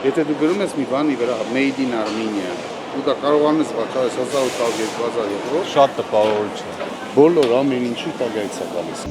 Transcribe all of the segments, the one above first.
Եթե դու գրում ես մի բանի վրա Made in Armenia, ու դա կարողանում ես վաճառել 1800-2000 եվրո, շատ տպավորիչ է։ բոլոր ամեն ինչի Իտալիայից է գալիս։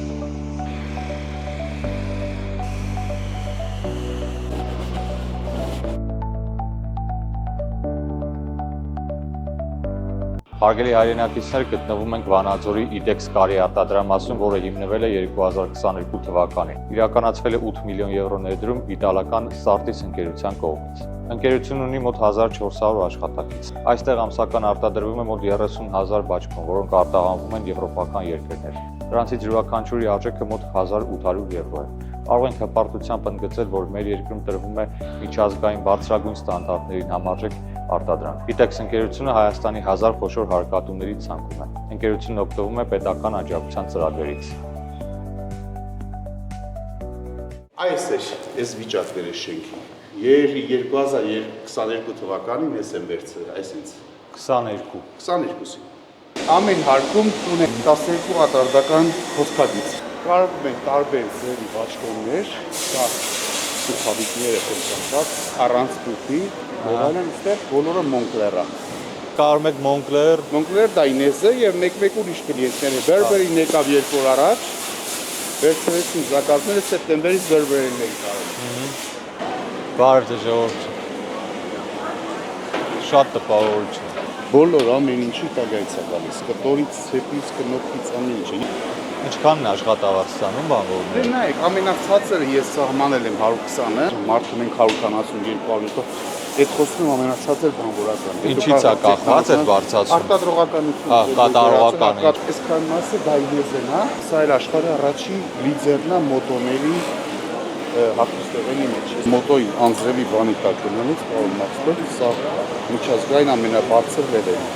Հարգելի հայրենակիցներ, գտնվում ենք Վանաձորի IDEX կարի արտադրամասում, որը հիմնվել է 2022 թվականին։ Իրականացվել է 8 միլիոն եվրո ներդրում իտալական Sartis ընկերության կողմից։ Ընկերությունն ունի մոտ 1400 աշխատակից։ Այստեղ ամսական արտադրվում է մոտ 30,000 բաճկոն, որոնք արտահանվում են եվրոպական երկրներ։ Դրանցից յուրաքանչյուրի արժեքը մոտ 1800 եվրո է։ Կարող ենք հպարտությամբ ընդգծել, որ մեր երկրում տրվում է միջազգային բարձրագույն ստանդարտներին համարժեք արտադրանք։ IDEX ընկերությունը Հայաստանի 1000 խոշոր հարկատուների ցանկում է։ Ընկերությունն օգտվում է պետական աջակցության ծրագրերից։ Այս է, այս վիճակները շենքի։ 2022 թվականին ես եմ վերցրել, այսինքն 22-ի։ Ամեն հարկում ունենք 12 արտադրական հոսքագիծ։ Կարողում ենք տարբեր ձևի բաճկոններ, դա սուխավիկները խնդրած, առանց բուխի, այլն այստեղ բոլորը Moncler-ա։ Կարում եք Moncler, Դայնեզը եւ մեկ-մեկ ուրիշ կլիենտներ։ Berber-ին եկավ 2 օր առաջ, վերցրեցին զակազները սեպտեմբերից Berber-ին ենք կարել։ բարև ձեզ ժողովուրդ։ Շատ տպավորիչ է։ Բոլոր ամեն ինչի Իտալիայից է գալիս, կտորից, ցեպից, կնոպից, ամեն ինչը։ Ինչքանն է աշխատավարձ ստանում բանվորները։ Դե նայեք, ամենացածը ես սահմանել եմ 120-ը, մարդը մենք 140-200, այդ խոսքում ամենացածը բանվորական։ Ինչից է կախված այդ բարձրացումը։ Արտադրողականություն։ Կատարողական։ Այսքան մասը դայնեզն է, սա էլ աշխարհի առաջին լիդերն է մոտոների հագուստեղենի մեջ։ Մոտոյի անձրևի բանի տակ գնալուց պարունակվել, սա միջազգային ամենաբարձր լեվելն է։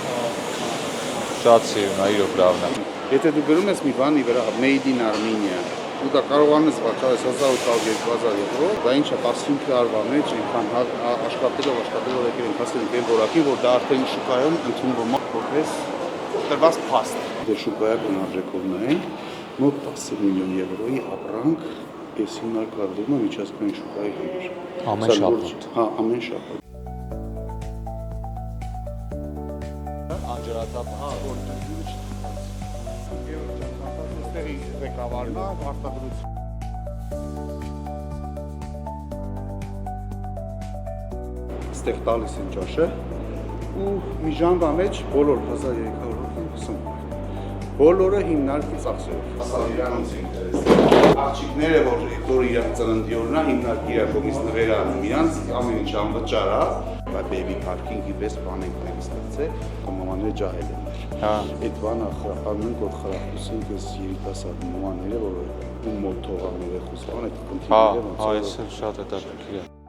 Շատ սիրուն է, իրոք լավն է։ Եթե դու գրում ես մի բանի վրա Made in Armenia, ու դա կարողանում ես վաճառել 1800-2000 եվրո, դա ինչ է 15 տարվա մեջ այնքան աշխատելով եկել ենք հասել ենք այն որակին, որ դա արդեն շուկայում ընդունվում է որպես տրված փաստ։ Դե շուկայական արժեքով նայենք, մոտ 10 միլիոն եվրոյի ապրանք այս հիմնարկադրվում է միջազգային շուկայի համար։ Ամեն շաբաթ։ Հա, ամեն շաբաթ։ Անջրատապ։ Հա, որ դուրս այստեղի ղեկավարն է, արտադրություն։ Այստեղ տալիս են ճաշը ու մի ժամվա մեջ բոլոր 1350 բոլորը հիմնարկի ծախսերով։ Սա իրանց ինտերեսն։ Աղջիկները, որ իրանց ծննդի օրն է, հիմնարկի իր կողմից նվեր անում իրանց, ամեն ինչ անվճար է։ Բայց baby parking-ի պես բան ենք մենք ստացել, մամաները ջահել են։ Հա։ Այդ բանը խրախանում ենք, որ խրախուսենք այս երիտասարդ մամաները, որ ում մոտ թողան երեխուս, բան այդ Հա, խնդիրները ոնց։ այս շատ հետաքրքիր է։